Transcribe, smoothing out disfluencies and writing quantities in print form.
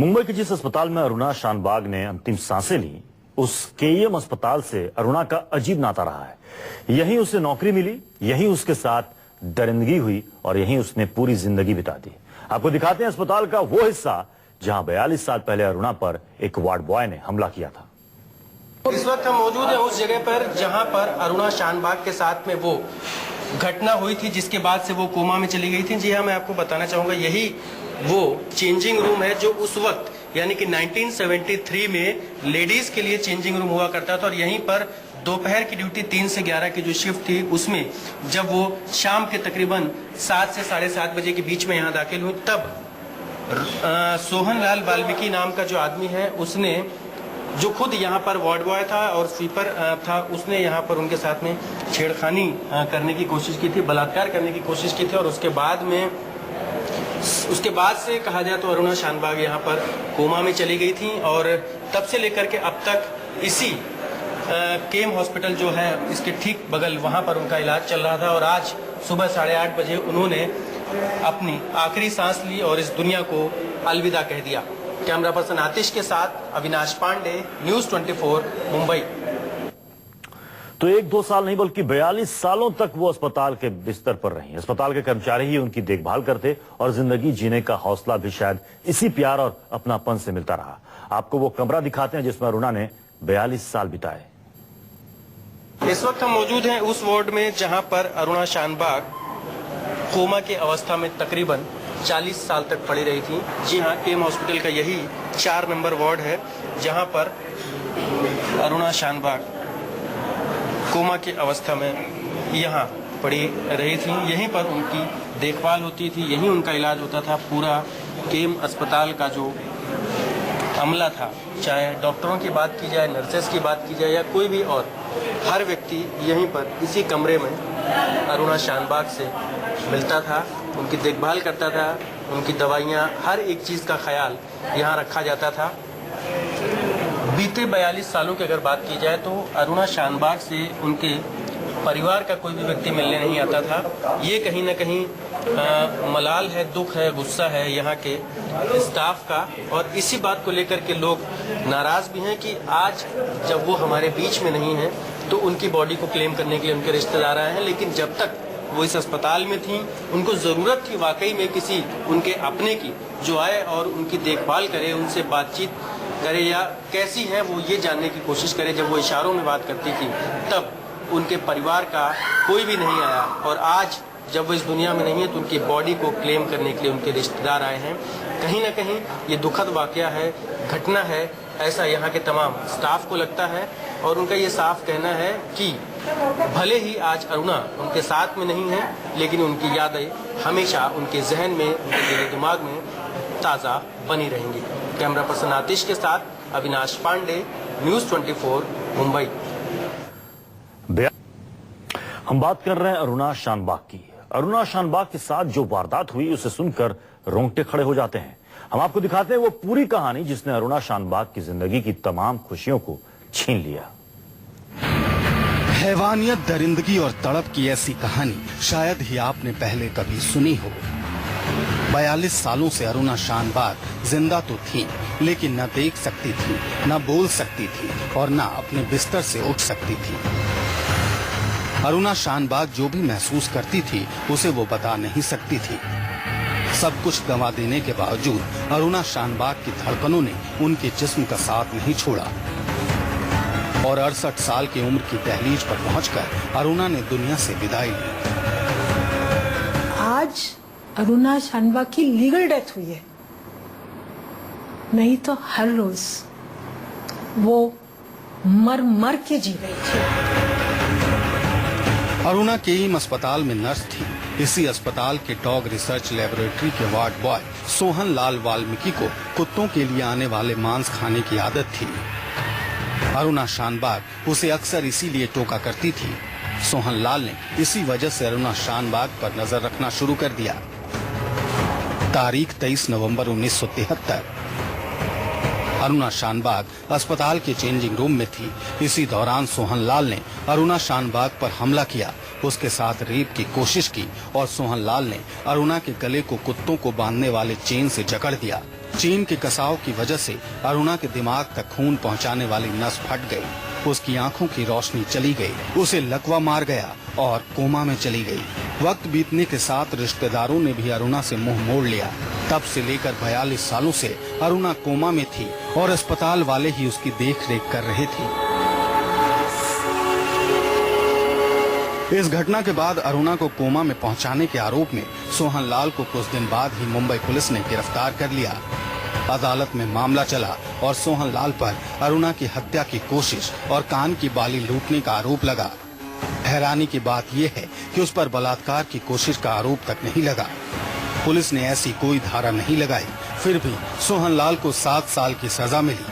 मुंबई के जिस अस्पताल में अरुणा शानबाग ने अंतिम सांसें ली, उस केईएम अस्पताल से अरुणा का अजीब नाता रहा है। यहीं उसे नौकरी मिली, यहीं उसके साथ दरिंदगी हुई और यहीं उसने पूरी जिंदगी बिता दी। आपको दिखाते हैं अस्पताल का वो हिस्सा जहां 42 साल पहले अरुणा पर एक वार्ड बॉय ने हमला किया था। इस वक्त हम मौजूद हैं उस जगह पर जहां पर अरुणा शानबाग के साथ में वो घटना हुई थी, जिसके बाद से वो कोमा में चली गई थी। जी हाँ, मैं आपको बताना चाहूंगा, यही वो चेंजिंग रूम है जो उस वक्त यानी कि 1973 में लेडीज के लिए चेंजिंग रूम हुआ करता था। और यहीं पर दोपहर की ड्यूटी 3 से 11 की जो शिफ्ट थी, उसमें जब वो शाम के तकरीबन 7 से 7:30 बजे के बीच में यहाँ दाखिल हुई, तब सोहन लाल वाल्मीकि नाम का जो आदमी है, उसने जो खुद यहाँ पर वार्ड बॉय था और स्वीपर था, उसने यहाँ पर उनके साथ में छेड़खानी करने की कोशिश की थी, बलात्कार करने की कोशिश की थी। और उसके बाद से कहा जाए तो अरुणा शानबाग यहाँ पर कोमा में चली गई थी और तब से लेकर के अब तक इसी केम हॉस्पिटल जो है, इसके ठीक बगल वहाँ पर उनका इलाज चल रहा था। और आज सुबह 8:30 बजे उन्होंने अपनी आखिरी सांस ली और इस दुनिया को अलविदा कह दिया। कैमरा पर्सन आतिश के साथ अविनाश पांडे, न्यूज़ 24, मुंबई। तो 1-2 साल नहीं बल्कि 42 सालों तक वो अस्पताल के बिस्तर पर रही। अस्पताल के कर्मचारी ही उनकी देखभाल करते और जिंदगी जीने का हौसला भी शायद इसी प्यार और अपनापन से मिलता रहा। आपको वो कमरा दिखाते हैं जिसमें अरुणा ने 42 साल बिताए। इस वक्त हम मौजूद हैं उस वार्ड में जहां पर अरुणा शानबाग कोमा की अवस्था में तकरीबन 40 साल तक पड़ी रही थी। जी हाँ, केम हॉस्पिटल का यही 4 नंबर वार्ड है जहां पर अरुणा शानबाग कोमा की अवस्था में यहाँ पड़ी रही थी। यहीं पर उनकी देखभाल होती थी, यहीं उनका इलाज होता था। पूरा केम अस्पताल का जो अमला था, चाहे डॉक्टरों की बात की जाए, नर्सेस की बात की जाए या कोई भी और, हर व्यक्ति यहीं पर इसी कमरे में अरुणा शानबाग से मिलता था, उनकी देखभाल करता था, उनकी दवाइयाँ, हर एक चीज़ का ख्याल यहाँ रखा जाता था। बीते 42 सालों की अगर बात की जाए तो अरुणा शानबाग से उनके परिवार का कोई भी व्यक्ति मिलने नहीं आता था। ये कहीं ना कहीं मलाल है, दुख है, गुस्सा है यहाँ के स्टाफ का। और इसी बात को लेकर के लोग नाराज़ भी हैं कि आज जब वो हमारे बीच में नहीं है तो उनकी बॉडी को क्लेम करने के लिए उनके रिश्तेदार आए हैं। लेकिन जब तक वो इस अस्पताल में थी, उनको ज़रूरत थी वाकई में किसी उनके अपने की जो आए और उनकी देखभाल करे, उनसे बातचीत करे या कैसी है वो ये जानने की कोशिश करे। जब वो इशारों में बात करती थी तब उनके परिवार का कोई भी नहीं आया। और आज जब वो इस दुनिया में नहीं है तो उनकी बॉडी को क्लेम करने के लिए उनके रिश्तेदार आए हैं। कहीं ना कहीं ये दुखद वाकया है, घटना है, ऐसा यहाँ के तमाम स्टाफ को लगता है। और उनका ये साफ कहना है कि भले ही आज अरुणा उनके साथ में नहीं है, लेकिन उनकी यादें हमेशा उनके जहन में, उनके दिल दिमाग में ताज़ा बनी रहेंगी। कैमरा पर्सन आतिश के साथ अविनाश पांडे, न्यूज़ 24, मुंबई। हम बात कर रहे हैं अरुणा शानबाग की। अरुणा शानबाग के साथ जो वारदात हुई उसे सुनकर रोंगटे खड़े हो जाते हैं। हम आपको दिखाते हैं वो पूरी कहानी जिसने अरुणा शानबाग की जिंदगी की तमाम खुशियों को छीन लिया। हैवानियत, दरिंदगी और तड़प की ऐसी कहानी शायद ही आपने पहले कभी सुनी हो। 42 सालों से अरुणा शानबाग जिंदा तो थी, लेकिन न देख सकती थी, न बोल सकती थी और न अपने बिस्तर से उठ सकती थी। अरुणा शानबाग जो भी महसूस करती थी उसे वो बता नहीं सकती थी। सब कुछ गंवा देने के बावजूद अरुणा शानबाग की धड़कनों ने उनके जिस्म का साथ नहीं छोड़ा और 68 साल की उम्र की दहलीज पर पहुंचकर अरुणा ने दुनिया से विदाई ली। आज अरुणा शानबाग की लीगल डेथ हुई है, नहीं तो हर रोज वो मर मर के जी रही थी। अरुणा केईएम अस्पताल में नर्स थी। इसी अस्पताल के डॉग रिसर्च लेबोरेटरी के वार्ड बॉय सोहन लाल वाल्मीकि को कुत्तों के लिए आने वाले मांस खाने की आदत थी। अरुणा शानबाग उसे अक्सर इसीलिए टोका करती थी। सोहन लाल ने इसी वजह से अरुणा शानबाग पर नजर रखना शुरू कर दिया। तारीख 23 नवंबर 1973। अरुणा शानबाग अस्पताल के चेंजिंग रूम में थी। इसी दौरान सोहन लाल ने अरुणा शानबाग पर हमला किया, उसके साथ रेप की कोशिश की और सोहन लाल ने अरुणा के गले को कुत्तों को बांधने वाले चेन से जकड़ दिया। चीन के कसाव की वजह से अरुणा के दिमाग तक खून पहुंचाने वाली नस फट गई। उसकी आंखों की रोशनी चली गई, उसे लकवा मार गया और कोमा में चली गई। वक्त बीतने के साथ रिश्तेदारों ने भी अरुणा से मुंह मोड़ लिया। तब से लेकर 42 सालों से अरुणा कोमा में थी और अस्पताल वाले ही उसकी देखरेख कर रहे थे। इस घटना के बाद अरुणा को कोमा में पहुंचाने के आरोप में सोहन लाल को कुछ दिन बाद ही मुंबई पुलिस ने गिरफ्तार कर लिया। अदालत में मामला चला और सोहन लाल पर अरुणा की हत्या की कोशिश और कान की बाली लूटने का आरोप लगा। हैरानी की बात यह है कि उस पर बलात्कार की कोशिश का आरोप तक नहीं लगा। पुलिस ने ऐसी कोई धारा नहीं लगाई, फिर भी सोहन लाल को 7 साल की सजा मिली।